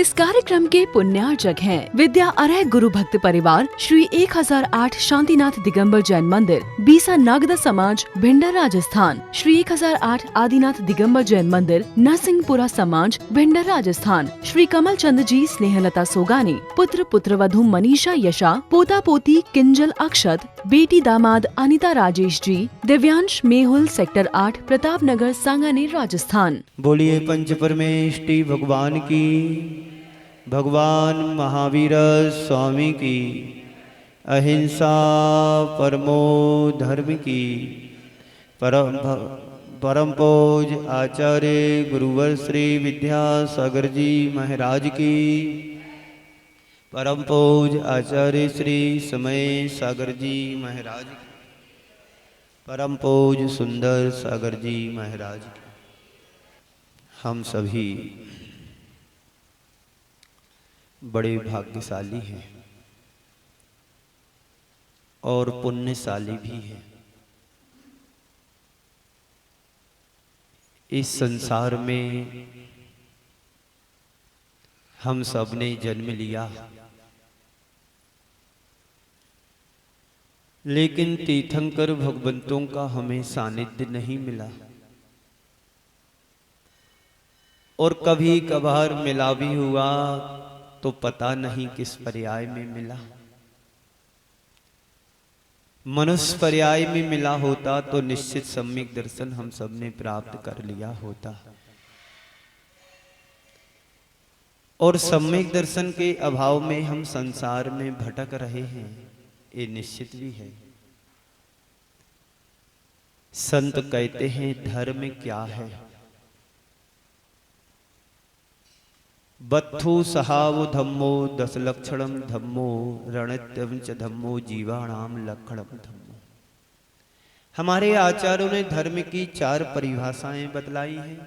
इस कार्यक्रम के पुण्यार्चक हैं विद्या अरय गुरु भक्त परिवार श्री 1008 शांतिनाथ दिगंबर जैन मंदिर, बीसा नागदा समाज, भिंडर राजस्थान। श्री 1008 आदिनाथ दिगंबर जैन मंदिर, नरसिंहपुरा समाज, भिंडर राजस्थान। श्री कमल चंद जी स्नेहलता सोगानी, पुत्र पुत्रवधू मनीषा यशा, पोता पोती किंजल अक्षत, बेटी दामाद अनिता राजेश जी, दिव्यांश मेहुल सेक्टर 8 प्रताप नगर सांगानेर राजस्थान। बोलिए पंच परमेष्टि भगवान की, भगवान महावीर स्वामी की, अहिंसा परमो धर्म की, परम पूज आचार्य गुरुवर श्री विद्यासागर जी महाराज की, परम पूज आचार्य श्री समय सागर जी महाराज की, परम पूज सुंदर सागर जी महाराज की। हम सभी बड़े भाग्यशाली हैं और पुण्यशाली भी हैं। इस संसार में हम सब ने जन्म लिया, लेकिन तीर्थंकर भगवंतों का हमें सानिध्य नहीं मिला, और कभी कभार मिला भी हुआ तो पता नहीं किस पर्याय में मिला। मनुष्य पर्याय में मिला होता तो निश्चित सम्यक दर्शन हम सब ने प्राप्त कर लिया होता, और सम्यक दर्शन के अभाव में हम संसार में भटक रहे हैं, ये निश्चित भी है। संत कहते हैं धर्म क्या है? बत्थु सहाव धम्मो दस लक्षणम धम्मो रणत्यम च धम्मो जीवाणाम लक्षणम धम्मो। हमारे आचार्यों ने धर्म की 4 परिभाषाएं बतलाई हैं।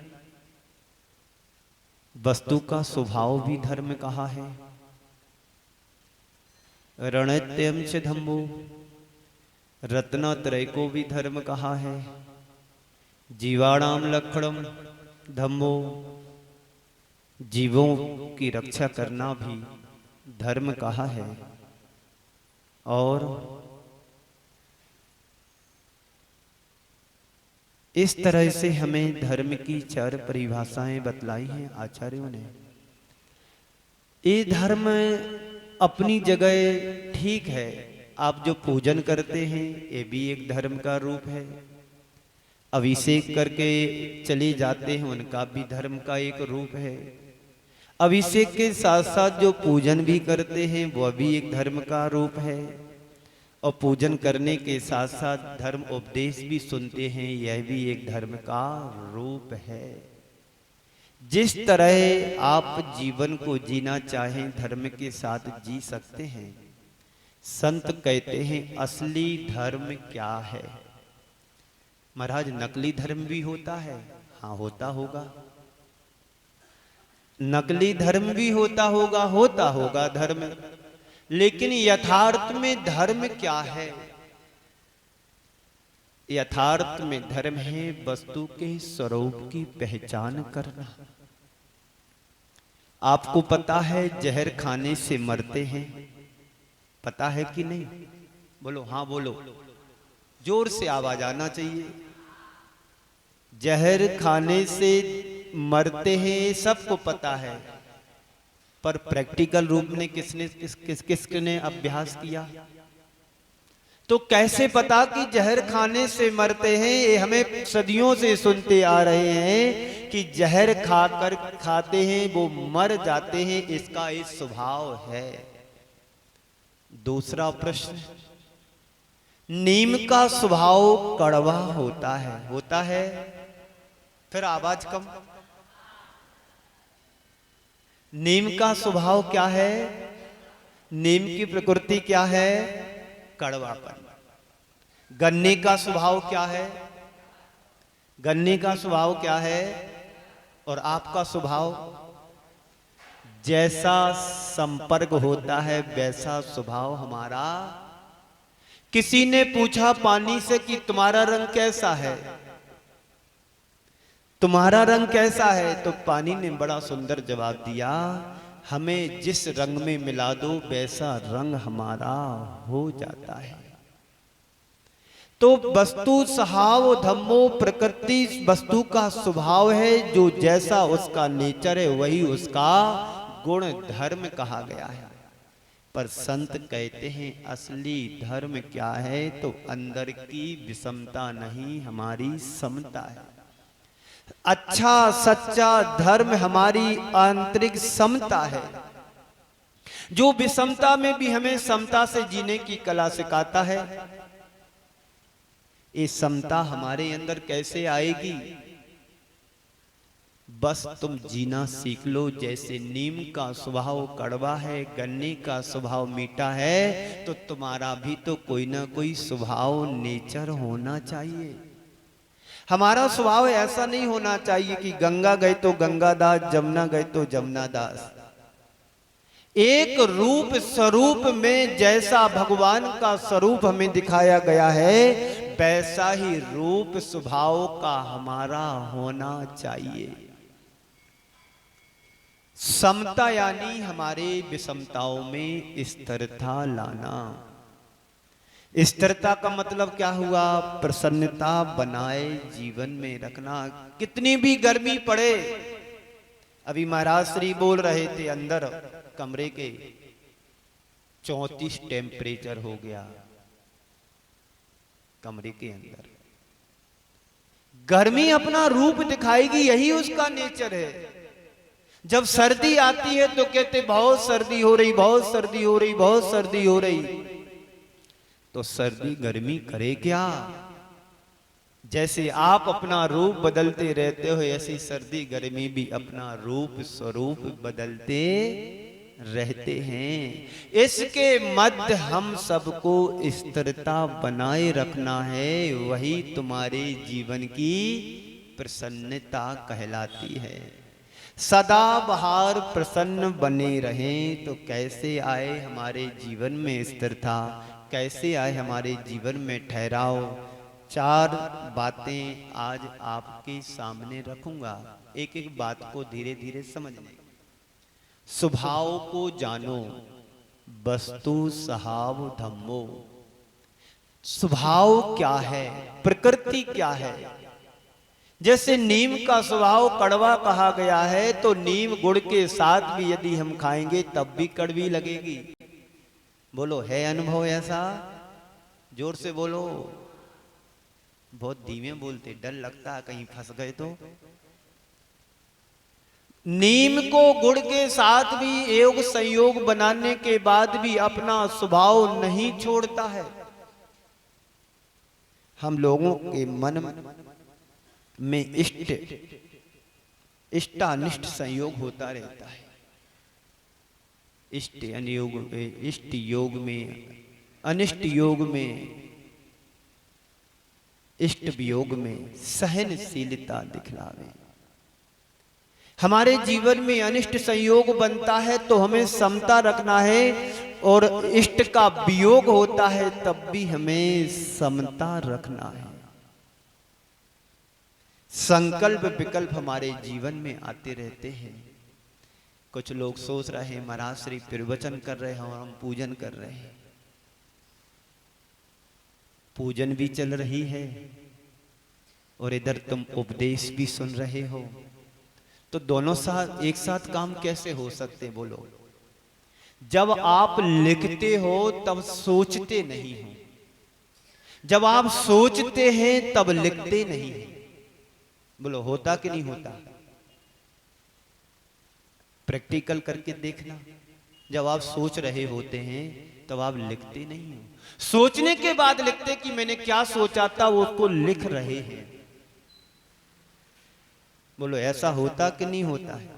वस्तु का स्वभाव भी धर्म कहा है, रणत्यम च धम्मो, रत्नत्रय को भी धर्म कहा है, जीवाणाम लक्षणम धम्मो, जीवों की रक्षा करना भी धर्म कहा है, और इस तरह से हमें धर्म की 4 परिभाषाएं बतलाई हैं आचार्यों ने। ये धर्म अपनी जगह ठीक है। आप जो पूजन करते हैं ये भी एक धर्म का रूप है, अभिषेक करके चले जाते हैं उनका भी धर्म का एक रूप है, अभिषेक के साथ साथ जो पूजन भी करते हैं वह भी एक धर्म का रूप है, और पूजन करने के साथ साथ धर्म उपदेश भी सुनते हैं, यह भी एक धर्म का रूप है। जिस तरह आप जीवन को जीना चाहें धर्म के साथ जी सकते हैं। संत कहते हैं असली धर्म क्या है? महाराज नकली धर्म भी होता है? हाँ होता होगा। नकली धर्म भी होता होगा धर्म, लेकिन यथार्थ में धर्म क्या है? यथार्थ में धर्म है वस्तु के स्वरूप की पहचान करना। आपको पता है जहर खाने से मरते हैं, पता है कि नहीं? बोलो हाँ बोलो, जोर से आवाज आना चाहिए। जहर खाने से मरते हैं सबको पता है, पर प्रैक्टिकल रूप में किसने अभ्यास किया? तो कैसे पता कि जहर खाने से मरते हैं? ये हमें सदियों से सुनते आ रहे हैं कि जहर खाकर खाते हैं वो मर जाते हैं, इसका एक स्वभाव है। दूसरा प्रश्न, नीम का स्वभाव कड़वा होता है? फिर आवाज कम। नीम का स्वभाव क्या है? नीम की प्रकृति क्या है? कड़वापन। गन्ने का स्वभाव क्या है? गन्ने का स्वभाव क्या है? और आपका स्वभाव? जैसा संपर्क होता है वैसा स्वभाव हमारा। किसी ने पूछा पानी से कि तुम्हारा रंग कैसा है? तुम्हारा रंग कैसा है? तो पानी ने बड़ा सुंदर जवाब दिया, हमें जिस रंग में मिला दो वैसा रंग हमारा हो जाता है। तो वस्तु स्वभाव धम्मो, प्रकृति वस्तु का स्वभाव है, जो जैसा उसका नेचर है वही उसका गुण धर्म कहा गया है। पर संत कहते हैं असली धर्म क्या है, तो अंदर की विषमता नहीं, हमारी समता है। अच्छा सच्चा धर्म हमारी आंतरिक समता है, जो विषमता में भी हमें समता से जीने की कला सिखाता है। ये समता हमारे अंदर कैसे आएगी? बस तुम जीना सीख लो। जैसे नीम का स्वभाव कड़वा है, गन्ने का स्वभाव मीठा है, तो तुम्हारा भी तो कोई ना कोई स्वभाव नेचर होना चाहिए। हमारा स्वभाव ऐसा नहीं होना चाहिए कि गंगा गए तो गंगादास, जमुना गए तो जमुनादास। एक रूप स्वरूप में जैसा भगवान का स्वरूप हमें दिखाया गया है, वैसा ही रूप स्वभाव का हमारा होना चाहिए। समता यानी हमारे विषमताओं में स्थिरता लाना। स्थिरता का मतलब क्या हुआ? प्रसन्नता बनाए जीवन में रखना। कितनी भी गर्मी पड़े, अभी महाराज श्री बोल रहे थे अंदर कमरे के 34 टेम्परेचर हो गया कमरे के अंदर। गर्मी अपना रूप दिखाएगी, यही उसका नेचर है। जब सर्दी आती है तो कहते बहुत सर्दी हो रही, बहुत सर्दी हो रही, बहुत सर्दी हो रही। तो सर्दी गर्मी करे क्या? जैसे आप अपना रूप बदलते रहते हो, ऐसी सर्दी गर्मी भी अपना रूप स्वरूप बदलते रहते हैं। इसके मध्य हम सबको स्थिरता बनाए रखना है, वही तुम्हारे जीवन की प्रसन्नता कहलाती है। सदा बहार प्रसन्न बने रहें तो कैसे आए हमारे जीवन में स्थिरता, कैसे आए हमारे जीवन में ठहराव। 4 बातें आज आपके सामने रखूंगा, एक एक बात को धीरे धीरे समझने। स्वभाव को जानो, वस्तु स्वभाव धम्मो। स्वभाव क्या है, प्रकृति क्या है? जैसे नीम का स्वभाव कड़वा कहा गया है, तो नीम गुड़ के साथ भी यदि हम खाएंगे तब भी कड़वी लगेगी। बोलो, है अनुभव ऐसा? जोर से बोलो। बहुत धीमे बोलते, डर लगता है कहीं फंस गए तो। नीम को गुड़ के साथ भी योग संयोग बनाने के बाद भी अपना स्वभाव नहीं छोड़ता है। हम लोगों के मन में इष्टानिष्ट संयोग होता रहता है। इष्ट योग में, इष्ट योग में, अनिष्ट योग में, इष्ट वियोग में सहनशीलता दिखलावे। हमारे जीवन में अनिष्ट संयोग बनता है तो हमें समता रखना है, और इष्ट का वियोग होता है तब भी हमें समता रखना है। संकल्प विकल्प हमारे जीवन में आते रहते हैं। कुछ लोग सोच रहे हैं महाराज श्री प्रवचन कर रहे हैं और हम पूजन कर रहे हैं। पूजन भी चल रही है और इधर तुम उपदेश भी सुन रहे हो, तो दोनों साथ एक साथ काम कैसे हो सकते? बोलो। जब आप लिखते हो तब सोचते नहीं हो, जब आप सोचते हैं तब लिखते नहीं हैं। बोलो, होता कि नहीं होता? प्रैक्टिकल करके देखना। जब आप सोच रहे होते हैं तब आप लिखते नहीं हो, सोचने के बाद लिखते कि मैंने क्या सोचा था, वो उसको लिख रहे हैं। बोलो, ऐसा होता कि नहीं होता है?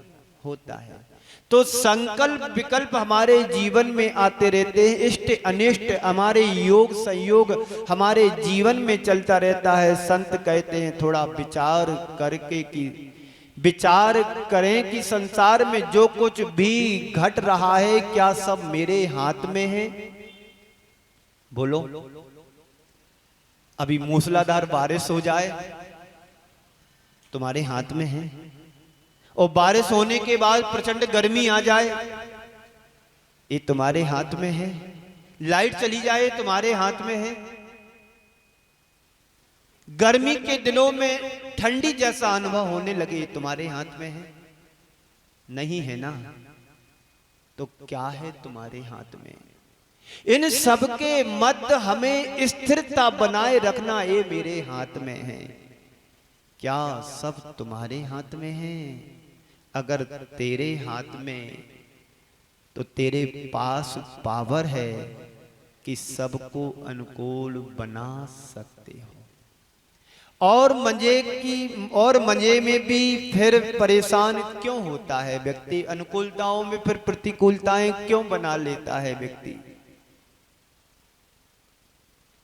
होता है। तो संकल्प विकल्प हमारे जीवन में आते रहते हैं। इष्ट अनिष्ट हमारे योग संयोग हमारे जीवन में चलता रहता है। संत कहते हैं थोड़ा विचार करके कि विचार करें कि संसार में जो कुछ भी घट रहा है क्या सब मेरे हाथ में है? बोलो, अभी मूसलाधार बारिश हो जाए तुम्हारे हाथ में है, और बारिश होने के बाद प्रचंड गर्मी आ जाए, ये तुम्हारे हाथ में है। लाइट चली जाए तुम्हारे हाथ में है। गर्मी के दिनों में ठंडी जैसा अनुभव होने लगे, तुम्हारे हाथ में है? नहीं है ना? तो क्या है तुम्हारे हाथ में? इन सब के मध्य हमें स्थिरता बनाए रखना ये मेरे हाथ में है। क्या सब तुम्हारे हाथ में है? अगर तेरे हाथ में, तो तेरे पास पावर है कि सबको अनुकूल बना सकते हो। और मजे में भी फिर परेशान क्यों होता है व्यक्ति? अनुकूलताओं में फिर प्रतिकूलताएं क्यों बना लेता है व्यक्ति?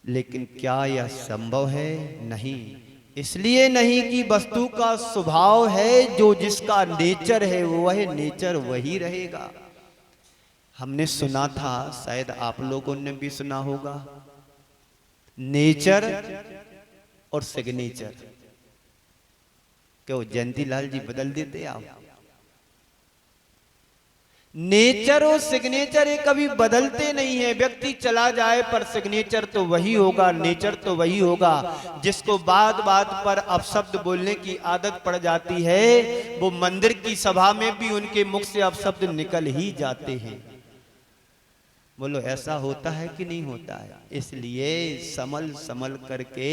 लेकिन क्या यह संभव है? नहीं। इसलिए नहीं कि वस्तु का स्वभाव है, जो जिसका नेचर है वह नेचर वही रहेगा। हमने सुना था, शायद आप लोगों ने भी सुना होगा, नेचर और सिग्नेचर। क्यों जयंती लाल जी बदल देते आप? नेचर और सिग्नेचर ये कभी बदलते नहीं है। व्यक्ति चला जाए पर सिग्नेचर तो वही होगा, नेचर तो वही होगा। जिसको बात बात पर अपशब्द बोलने की आदत पड़ जाती है, वो मंदिर की सभा में भी उनके मुख से अपशब्द निकल ही जाते हैं। बोलो ऐसा होता है कि नहीं होता है? इसलिए संभल संभल करके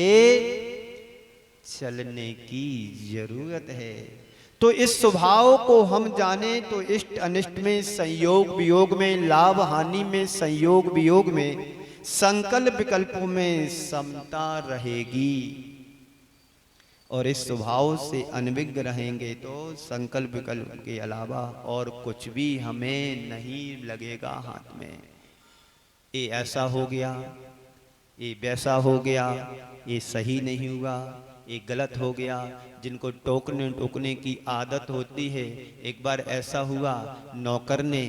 चलने की जरूरत है। तो इस स्वभाव को हम जाने तो इष्ट अनिष्ट में, संयोग वियोग में, लाभ हानि में, संयोग वियोग में, संकल्प विकल्पों में समता रहेगी। और इस स्वभाव से अनभिज्ञ रहेंगे तो संकल्प विकल्प के अलावा और कुछ भी हमें नहीं लगेगा हाथ में। ये ऐसा हो गया, ये वैसा हो गया, ये सही नहीं हुआ, ये गलत हो गया। जिनको टोकने की आदत होती है, एक बार ऐसा हुआ, नौकर ने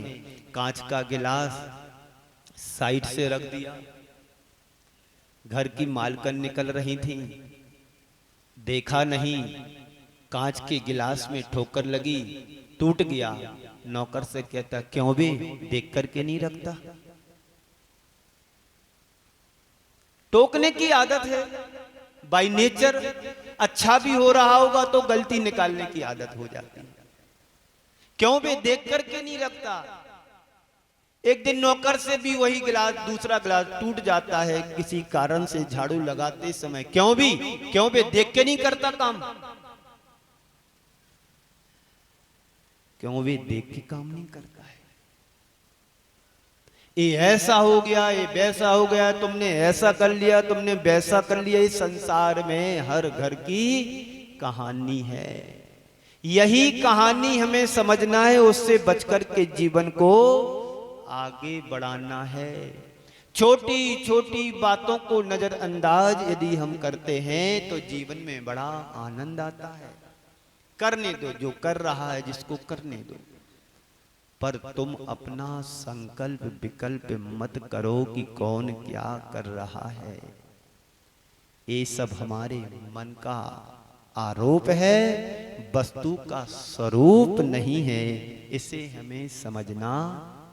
कांच का गिलास साइड से रख दिया। घर की मालकिन निकल रही थी, देखा नहीं, कांच के गिलास में ठोकर लगी, टूट गया। नौकर से कहता, क्यों भी देख करके नहीं रखता? टोकने की आदत है बाय नेचर। अच्छा भी हो रहा होगा तो गलती निकालने की आदत हो जाती है। क्यों भी देख करके नहीं रखता? एक दिन नौकर से भी वही गिलास, दूसरा गिलास टूट जाता है किसी कारण से झाड़ू लगाते समय। क्यों भी देख के नहीं करता काम? क्यों भी देख के काम नहीं करता है? ये ऐसा हो गया, ये वैसा हो गया, तुमने ऐसा कर लिया, तुमने वैसा कर लिया। इस संसार में हर घर की कहानी है। यही कहानी हमें समझना है, उससे बचकर के जीवन को आगे बढ़ाना है। छोटी छोटी बातों को नजरअंदाज यदि हम करते हैं तो जीवन में बड़ा आनंद आता है। करने दो जो कर रहा है, जिसको करने दो, पर तुम अपना संकल्प विकल्प मत करो कि कौन क्या कर रहा है। ये सब हमारे मन का आरोप है, वस्तु का स्वरूप नहीं है। इसे हमें समझना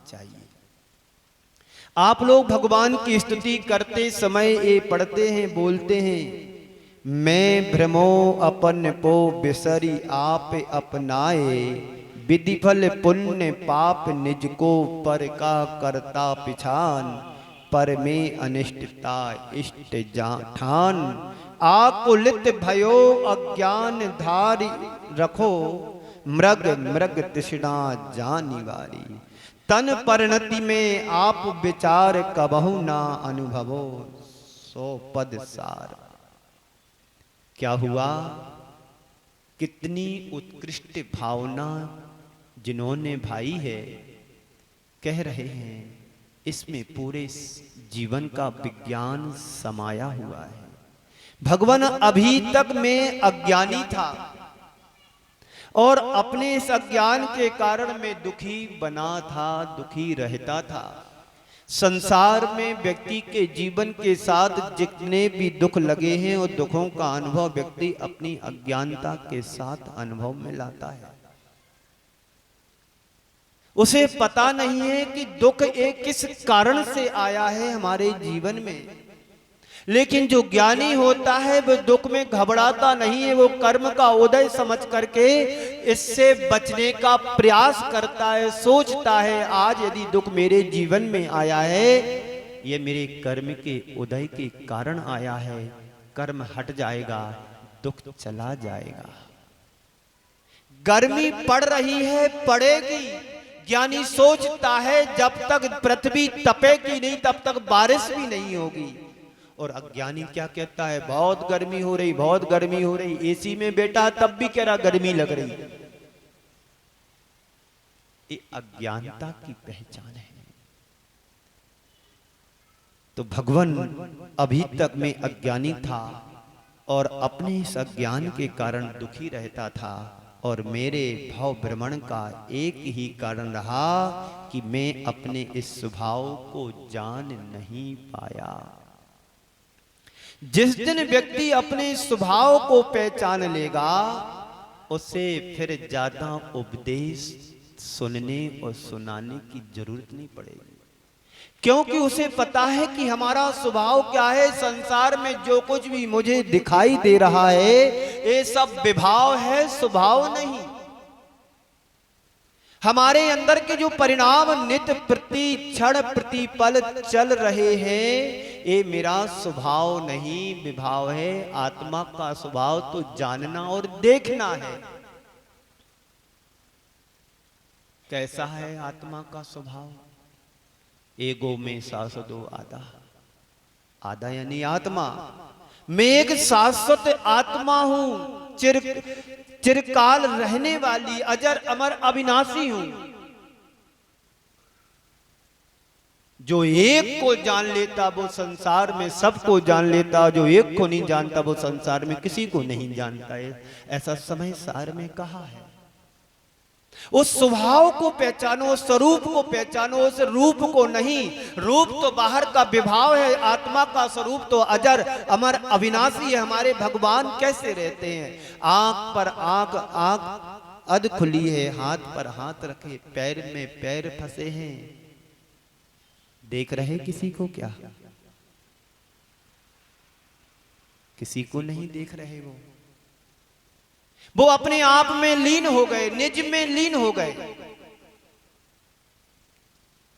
चाहिए। आप लोग भगवान की स्तुति करते समय ये पढ़ते हैं, बोलते हैं, मैं भ्रमो अपन पो बिसरी आप अपनाए, विधि फल पुण्य पाप निज को पर का करता पिछान, पर में अनिष्टता इष्ट ठान, आकुलित भयो अज्ञान धारी रखो, मृग मृग तृष्णा जानी वारी, तन परिणति में आप विचार कबहु ना अनुभवो, सो पद सार। क्या हुआ? कितनी उत्कृष्ट भावना जिन्होंने भाई है, कह रहे हैं इसमें पूरे जीवन का विज्ञान समाया हुआ है। भगवान अभी तक में अज्ञानी था और अपने इस अज्ञान के कारण में दुखी बना था, दुखी रहता था। संसार में व्यक्ति के जीवन के साथ जितने भी दुख लगे हैं, और दुखों का अनुभव व्यक्ति अपनी अज्ञानता के साथ अनुभव में लाता है। उसे पता नहीं है कि दुख एक किस कारण से आया है हमारे जीवन में। लेकिन जो ज्ञानी होता है वो दुख में घबराता नहीं है, वो कर्म का उदय समझ करके इससे बचने का प्रयास करता है, सोचता है आज यदि दुख मेरे जीवन में आया है ये मेरे कर्म के उदय के कारण आया है, कर्म हट जाएगा, दुख चला जाएगा। गर्मी पड़ रही है, पड़ेगी। ज्ञानी सोचता है जब तक पृथ्वी तपेगी नहीं तब तक बारिश भी नहीं होगी। और अज्ञानी क्या कहता है, बहुत गर्मी हो रही, बहुत गर्मी हो रही, एसी में बैठा तब भी कह रहा गर्मी लग रही। ये अज्ञानता की पहचान है। तो भगवान अभी तक मैं अज्ञानी था और अपने इस अज्ञान के कारण दुखी रहता था, और मेरे भाव भ्रमण का एक ही कारण रहा कि मैं अपने इस स्वभाव को जान नहीं पाया। जिस दिन व्यक्ति अपने स्वभाव को पहचान लेगा उसे फिर ज्यादा उपदेश सुनने और सुनाने की जरूरत नहीं पड़ेगी, क्योंकि उसे पता है कि हमारा स्वभाव क्या है। संसार में जो कुछ भी मुझे दिखाई दे रहा है ये सब विभाव है, स्वभाव नहीं। हमारे अंदर के जो परिणाम नित्य प्रति क्षण प्रतिपल चल रहे हैं ये मेरा स्वभाव नहीं, विभाव है। आत्मा का स्वभाव तो जानना और देखना है। कैसा है आत्मा का स्वभाव? एगो में शाश्वतो आधा, आधा यानी आत्मा। मैं एक शाश्वत आत्मा हूं, चिरकाल रहने वाली, अजर अमर अविनाशी हूं। जो एक को जान लेता वो संसार में सबको जान लेता, जो एक को नहीं जानता वो संसार में किसी को नहीं जानता है। ऐसा समय सार में कहा है। उस स्वभाव को पहचानो, उस स्वरूप को पहचानो, उस रूप को नहीं। रूप तो बाहर का विभाव है, आत्मा का स्वरूप तो अजर अमर अविनाशी है। हमारे भगवान कैसे रहते हैं? आंख पर आंख, आंख अध खुली है, हाथ पर हाथ रखे, पैर में पैर फंसे हैं। देख रहे किसी को क्या? किसी को नहीं देख रहे। वो अपने आप में लीन हो गए, निज में लीन हो गए।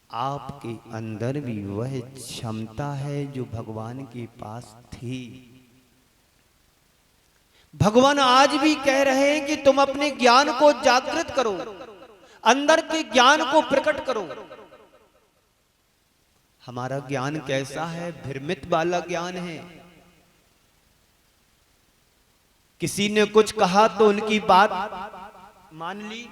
आपके अंदर भी वह क्षमता है जो भगवान के पास थी। भगवान आज भी कह रहे हैं कि तुम अपने ज्ञान को जागृत करो, अंदर के ज्ञान को प्रकट करो। हमारा ज्ञान कैसा है? भ्रमित वाला ज्ञान है। किसी ने कुछ कहा तो उनकी बात मान ली,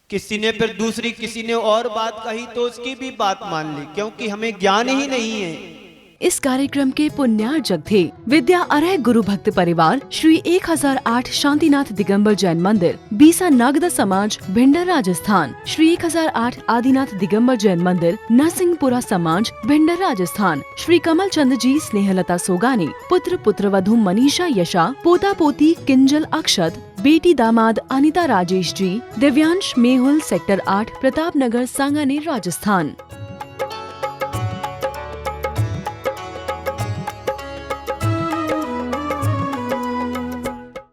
किसी ने फिर दूसरी किसी ने और बात कही तो उसकी भी बात मान ली, क्योंकि हमें ज्ञान ही नहीं है। इस कार्यक्रम के पुण्यार्जक थे विद्या अर्ह गुरु भक्त परिवार श्री 1008 शांतिनाथ दिगंबर जैन मंदिर, बीसा नागदा समाज, भिंडर राजस्थान। श्री 1008 आदिनाथ दिगंबर जैन मंदिर, नरसिंहपुरा समाज, भिंडर राजस्थान। श्री कमल चंद जी स्नेहलता सोगानी, पुत्र पुत्रवधू मनीषा यशा, पोता पोती किंजल अक्षत, बेटी दामाद अनिता राजेश जी, दिव्यांश मेहुल, सेक्टर 8 प्रताप नगर, सांगानेर, राजस्थान।